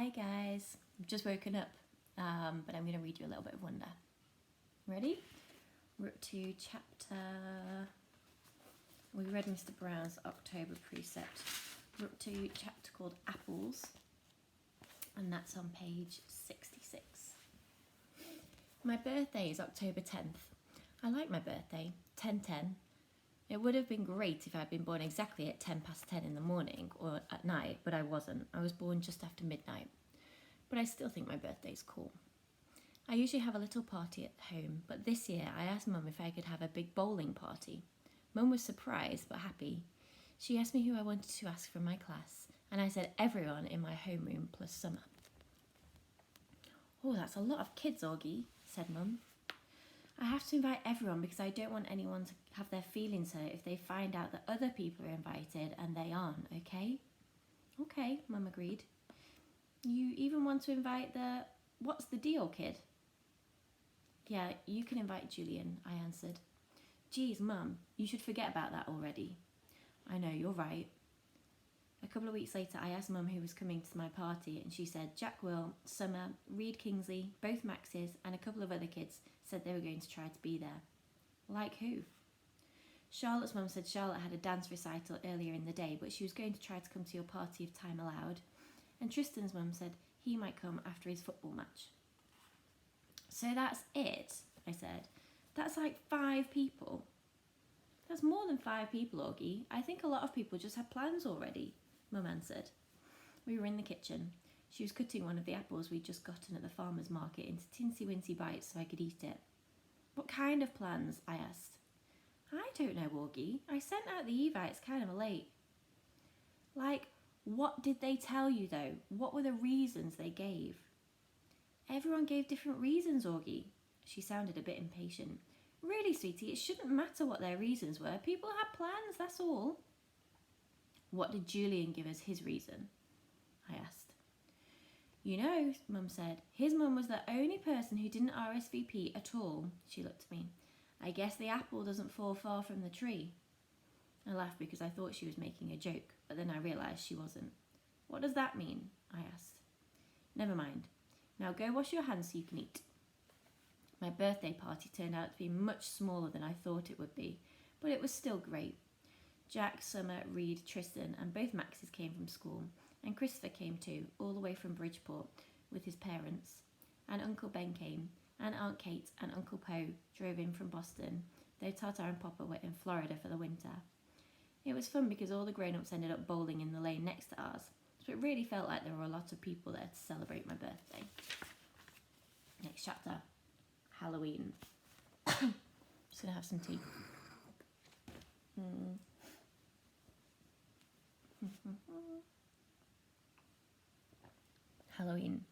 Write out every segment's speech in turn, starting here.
Hi guys, I've just woken up, but I'm going to read you a little bit of wonder. Ready? We're up to we read Mr. Brown's October precept. We're up to chapter called Apples, and that's on page 66. My birthday is October 10th. I like my birthday, 10:10. It would have been great if I'd been born exactly at 10:10 in the morning or at night, but I wasn't. I was born just after midnight. But I still think my birthday's cool. I usually have a little party at home, but this year I asked Mum if I could have a big bowling party. Mum was surprised but happy. She asked me who I wanted to ask from my class, and I said everyone in my homeroom plus Summer. Oh, that's a lot of kids, Augie, said Mum. I have to invite everyone because I don't want anyone to have their feelings hurt if they find out that other people are invited and they aren't, okay? Okay, Mum agreed. You even want to invite the what's the deal kid? Yeah, you can invite Julian, I answered. Geez, Mum, you should forget about that already. I know, you're right. A couple of weeks later, I asked Mum who was coming to my party, and she said Jack Will, Summer, Reed Kingsley, both Maxes, and a couple of other kids said they were going to try to be there. Like who? Charlotte's mum said Charlotte had a dance recital earlier in the day, but she was going to try to come to your party if time allowed. And Tristan's mum said he might come after his football match. So that's it, I said. That's like 5 people. That's more than 5 people, Augie. I think a lot of people just had plans already, Mum answered. We were in the kitchen. She was cutting one of the apples we'd just gotten at the farmer's market into tinsy-wincy bites so I could eat it. What kind of plans? I asked. I don't know, Augie. I sent out the evites kind of late. Like, what did they tell you though? What were the reasons they gave? Everyone gave different reasons, Augie. She sounded a bit impatient. Really, sweetie, it shouldn't matter what their reasons were. People had plans, that's all. What did Julian give as his reason? I asked. You know, Mum said, his mum was the only person who didn't RSVP at all. She looked at me. I guess the apple doesn't fall far from the tree. I laughed because I thought she was making a joke, but then I realised she wasn't. What does that mean? I asked. Never mind. Now go wash your hands so you can eat. My birthday party turned out to be much smaller than I thought it would be, but it was still great. Jack, Summer, Reed, Tristan and both Maxes came from school, and Christopher came too, all the way from Bridgeport with his parents. And Uncle Ben came, and Aunt Kate and Uncle Poe drove in from Boston, though Tata and Papa were in Florida for the winter. It was fun because all the grown-ups ended up bowling in the lane next to ours, so it really felt like there were a lot of people there to celebrate my birthday. Next chapter, Halloween. Just gonna have some tea. Halloween.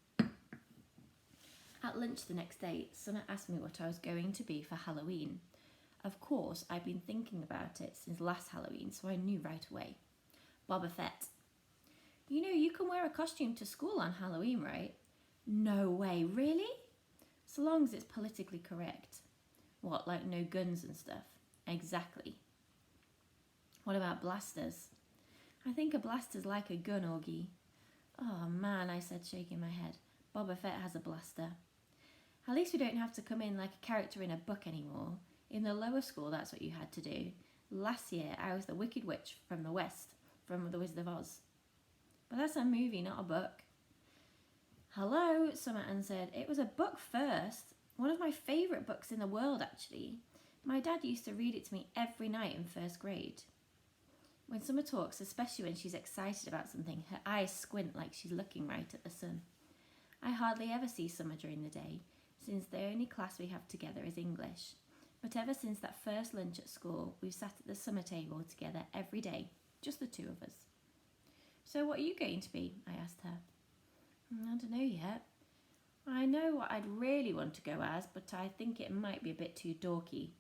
At lunch the next day, Summer asked me what I was going to be for Halloween. Of course, I'd been thinking about it since last Halloween, so I knew right away. Boba Fett. You know, you can wear a costume to school on Halloween, right? No way, really? So long as it's politically correct. What, like no guns and stuff? Exactly. What about blasters? I think a blaster's like a gun, Augie. Oh man, I said, shaking my head. Boba Fett has a blaster. At least we don't have to come in like a character in a book anymore. In the lower school, that's what you had to do. Last year, I was the Wicked Witch from the West, from The Wizard of Oz. But that's a movie, not a book. Hello, Summer answered. It was a book first. One of my favourite books in the world, actually. My dad used to read it to me every night in first grade. When Summer talks, especially when she's excited about something, her eyes squint like she's looking right at the sun. I hardly ever see Summer during the day, since the only class we have together is English. But ever since that first lunch at school, we've sat at the summer table together every day, just the 2 of us. So what are you going to be? I asked her. I don't know yet. I know what I'd really want to go as, but I think it might be a bit too dorky.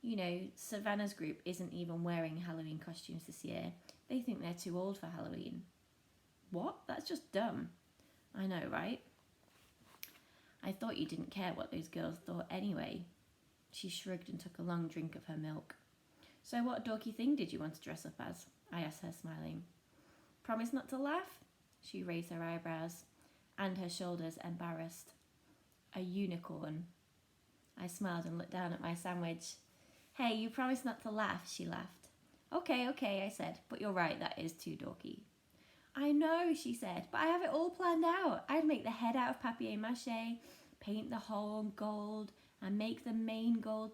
You know, Savannah's group isn't even wearing Halloween costumes this year. They think they're too old for Halloween. What? That's just dumb. I know, right? I thought you didn't care what those girls thought anyway. She shrugged and took a long drink of her milk. So what dorky thing did you want to dress up as? I asked her, smiling. Promise not to laugh? She raised her eyebrows. and her shoulders embarrassed. A unicorn. I smiled and looked down at my sandwich. Hey, you promised not to laugh, she laughed. Okay, I said, but you're right, that is too dorky. I know, she said, but I have it all planned out. I'd make the head out of papier-mâché, paint the hole gold, and make the mane gold